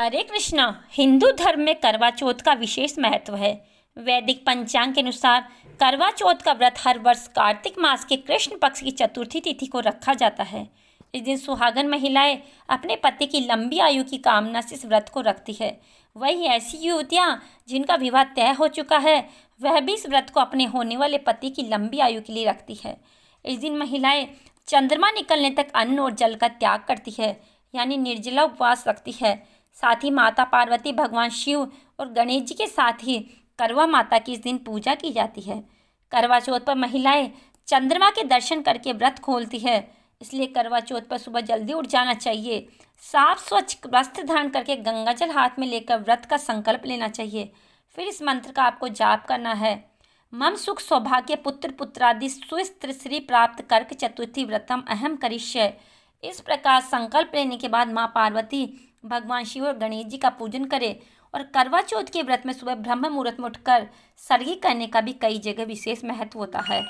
हरे कृष्णा। हिंदू धर्म में करवा चौथ का विशेष महत्व है। वैदिक पंचांग के अनुसार करवा चौथ का व्रत हर वर्ष कार्तिक मास के कृष्ण पक्ष की चतुर्थी तिथि को रखा जाता है। इस दिन सुहागन महिलाएं अपने पति की लंबी आयु की कामना से इस व्रत को रखती है। वही ऐसी युवतियां जिनका विवाह तय हो चुका है, वह भी इस व्रत को अपने होने वाले पति की लंबी आयु के लिए रखती है। इस दिन महिलाएं चंद्रमा निकलने तक अन्न और जल का त्याग करती है, यानी निर्जला उपवास रखती है। साथ ही माता पार्वती, भगवान शिव और गणेश जी के साथ ही करवा माता की इस दिन पूजा की जाती है। करवा चौथ पर महिलाएं चंद्रमा के दर्शन करके व्रत खोलती है, इसलिए करवा चौथ पर सुबह जल्दी उठ जाना चाहिए। साफ स्वच्छ वस्त्र धारण करके गंगा जल हाथ में लेकर व्रत का संकल्प लेना चाहिए। फिर इस मंत्र का आपको जाप करना है। मम सुख सौभाग्य पुत्र पुत्रादि सुस्त्र श्री प्राप्त कर्क चतुर्थी व्रतम अहम करिष्य। इस प्रकार संकल्प लेने के बाद माँ पार्वती, भगवान शिव और गणेश जी का पूजन करें। और करवा चौथ के व्रत में सुबह ब्रह्म मुहूर्त में उठकर सरगी करने का भी कई जगह विशेष महत्व होता है।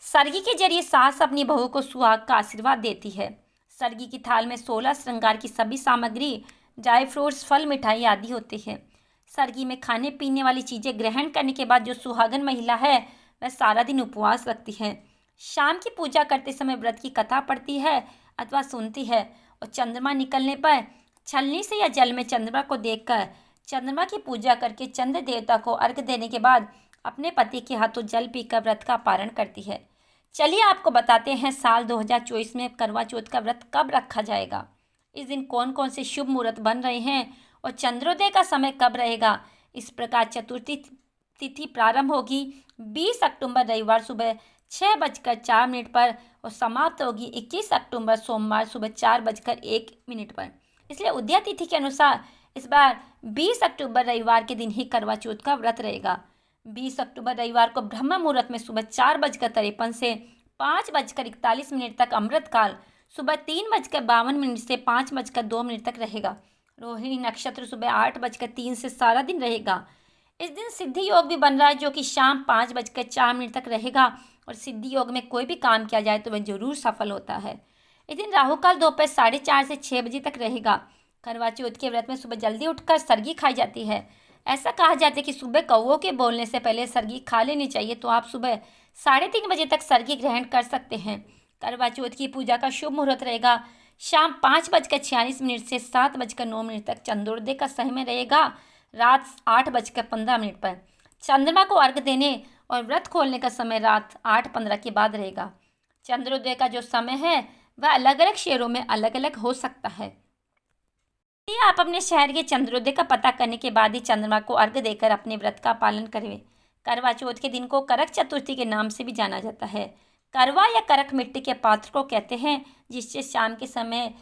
सरगी के जरिए सास अपनी बहू को सुहाग का आशीर्वाद देती है। सरगी की थाल में 16 श्रृंगार की सभी सामग्री, ड्राई फ्रूट्स, फल, मिठाई आदि होती है। सरगी में खाने पीने वाली चीज़ें ग्रहण करने के बाद जो सुहागन महिला है वह सारा दिन उपवास रखती है। शाम की पूजा करते समय व्रत की कथा पढ़ती है अथवा सुनती है और चंद्रमा निकलने पर छलनी से या जल में चंद्रमा को देखकर चंद्रमा की पूजा करके चंद्र देवता को अर्घ्य देने के बाद अपने पति के हाथों जल पीकर व्रत का पारण करती है। चलिए आपको बताते हैं साल 2024 में करवा चौथ का व्रत कब रखा जाएगा। इस दिन कौन कौन से शुभ मुहूर्त बन रहे हैं और चंद्रोदय का समय कब रहेगा। इस प्रकार चतुर्थी तिथि प्रारंभ होगी 20 अक्टूबर रविवार सुबह 6:04 पर और समाप्त होगी 21 अक्टूबर सोमवार सुबह 4:01 पर। इसलिए उदया तिथि के अनुसार इस बार 20 अक्टूबर रविवार के दिन ही करवा चौथ का व्रत रहेगा। 20 अक्टूबर रविवार को ब्रह्म मुहूर्त में सुबह 4:53 से 5:41 तक अमृत काल, सुबह 3:52 से 5:02 तक रहेगा। रोहिणी नक्षत्र सुबह 8:03 से सारा दिन रहेगा। इस दिन सिद्धि योग भी बन रहा है जो कि शाम 5:04 तक रहेगा और सिद्धि योग में कोई भी काम किया जाए तो वह जरूर सफल होता है। इस दिन राहु काल दोपहर 4:30 से 6 बजे तक रहेगा। करवा चौथ के व्रत में सुबह जल्दी उठकर सरगी खाई जाती है। ऐसा कहा जाता है कि सुबह कौवों के बोलने से पहले सरगी खा लेनी चाहिए, तो आप सुबह 3:30 बजे तक सरगी ग्रहण कर सकते हैं। करवा चौथ की पूजा का शुभ मुहूर्त रहेगा शाम 5:46 से 7:09 तक। चंद्रोदय का समय रहेगा रात 8:15 पर। चंद्रमा को अर्घ्य देने और व्रत खोलने का समय रात 8:15 के बाद रहेगा। चंद्रोदय का जो समय है वह अलग अलग शहरों में अलग अलग हो सकता है। यदि आप अपने शहर के चंद्रोदय का पता करने के बाद ही चंद्रमा को अर्घ्य देकर अपने व्रत का पालन करें। करवा चौथ के दिन को करक चतुर्थी के नाम से भी जाना जाता है। करवा या करक मिट्टी के पात्र को कहते हैं जिससे शाम के समय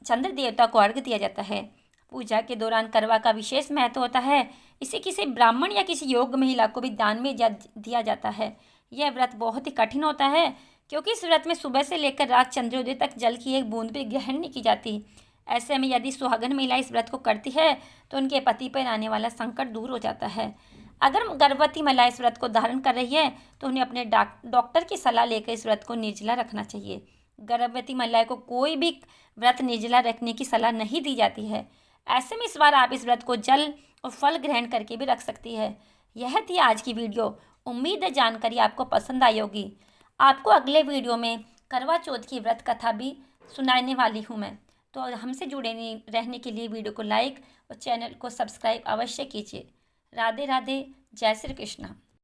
चंद्र देवता को अर्घ्य दिया जाता है। पूजा के दौरान करवा का विशेष महत्व होता है। इसे किसी ब्राह्मण या किसी योग्य महिला को भी दान में दिया जाता है। यह व्रत बहुत ही कठिन होता है क्योंकि इस व्रत में सुबह से लेकर रात चंद्रोदय तक जल की एक बूंद भी ग्रहण नहीं की जाती। ऐसे में यदि सुहागन महिला इस व्रत को करती है तो उनके पति पर आने वाला संकट दूर हो जाता है। अगर गर्भवती महिला इस व्रत को धारण कर रही है तो उन्हें अपने डॉक्टर की सलाह लेकर इस व्रत को निर्जला रखना चाहिए। गर्भवती महिलाएं को कोई भी व्रत निर्जला रखने की सलाह नहीं दी जाती है। ऐसे में इस बार आप इस व्रत को जल और फल ग्रहण करके भी रख सकती है। यह थी आज की वीडियो। उम्मीद है जानकारी आपको पसंद आई होगी। आपको अगले वीडियो में करवा चौथ की व्रत कथा भी सुनाने वाली हूँ मैं। तो हमसे जुड़े रहने के लिए वीडियो को लाइक और चैनल को सब्सक्राइब अवश्य कीजिए। राधे राधे, जय श्री कृष्ण।